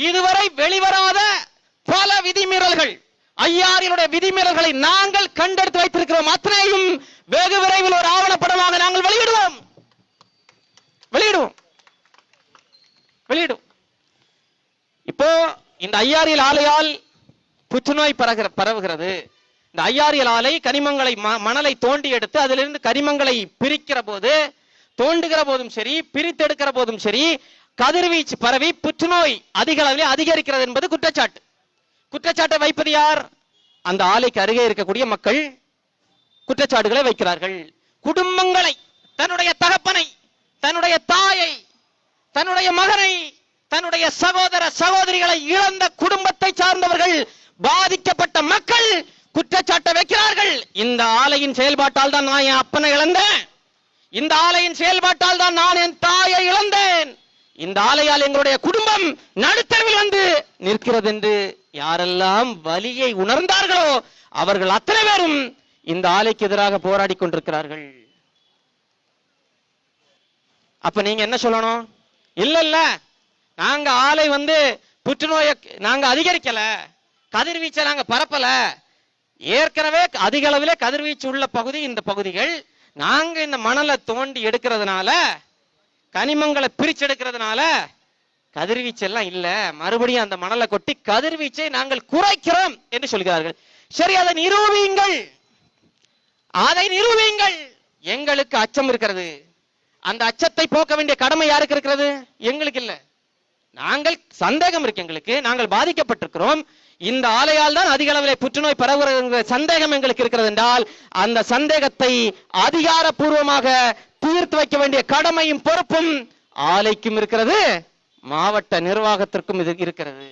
இதுவரை வெளிவராத பல விதிமீறல்கள், ஐயாரினுடைய விதிமீறல்களை நாங்கள் கண்டெடுத்து வைத்திருக்கிறோம். அத்தனையும் வெகு விரைவில் ஒரு ஆவணப்படமாக நாங்கள் வெளியிடுவோம். இப்போ இந்த ஐயாரியல் ஆலையால் புற்றுநோய் பரவுகிறது. இந்த ஐயாரியல் ஆலை கனிமங்களை, மணலை தோண்டி எடுத்து அதிலிருந்து கனிமங்களை பிரிக்கிற போது, தோண்டுகிற போதும் சரி, பிரித்தெடுக்கிற போதும் சரி, கதிர்வீச்சு பரவி புற்றுநோய் அதிக அளவில் அதிகரிக்கிறது என்பது குற்றச்சாட்டு. குற்றச்சாட்டை வைப்பது யார்? அந்த ஆலைக்கு அருகே இருக்கக்கூடிய மக்கள் குற்றச்சாட்டுகளை வைக்கிறார்கள். குடும்பங்களை, தன்னுடைய தகப்பனை, தன்னுடைய தாயை, தன்னுடைய மகனை, தன்னுடைய சகோதர சகோதரிகளை இழந்த குடும்பத்தை சார்ந்தவர்கள், பாதிக்கப்பட்ட மக்கள் குற்றச்சாட்டை வைக்கிறார்கள். இந்த ஆலையின் செயல்பாட்டால் தான் நான் என் அப்பனை இழந்தேன், இந்த ஆலையின் செயல்பாட்டால் தான் நான் என் தாயை இழந்தேன், இந்த ஆலையால் எங்களுடைய குடும்பம் நடுத்தரவில் வந்து நிற்கிறது என்று யாரெல்லாம் வலியை உணர்ந்தார்களோ அவர்கள் அத்தனை பேரும் இந்த ஆலைக்கு எதிராக போராடி கொண்டிருக்கிறார்கள். அப்ப நீங்க என்ன சொல்லணும்? இல்ல நாங்க ஆலை புற்றுநோயை நாங்க அதிகரிக்கல, கதிர்வீச்சை நாங்க பரப்பல, ஏற்கனவே அதிக அளவிலே கதிர்வீச்சு உள்ள பகுதி இந்த பகுதிகள், நாங்க இந்த மணலை தோண்டி எடுக்கிறதுனால, கனிமங்களை பிரிச்சு எடுக்கிறதுனால கதிர்வீச்சு எல்லாம் இல்ல, மறுபடியும் அந்த மணலை கொட்டி கதிர்வீச்சை நாங்கள் குறைக்கிறோம் என்று சொல்கிறார்கள். சரி, அதை நிரூபியுங்கள், அதை நிரூபியுங்கள். எங்களுக்கு அச்சம் இருக்கிறது. அந்த அச்சத்தை போக்க வேண்டிய கடமை யாருக்கு இருக்கிறது? எங்களுக்கு இல்ல. நாங்கள் சந்தேகம் இருக்கு, எங்களுக்கு, நாங்கள் பாதிக்கப்பட்டிருக்கிறோம். இந்த ஆலையால் தான் அதிக அளவில் புற்றுநோய் பரவுகிற சந்தேகம் எங்களுக்கு இருக்கிறது என்றால் அந்த சந்தேகத்தை அதிகாரப்பூர்வமாக தீர்த்து வைக்க வேண்டிய கடமையும் பொறுப்பும் ஆலைக்கும் இருக்கிறது, மாவட்ட நிர்வாகத்திற்கும் இது இருக்கிறது.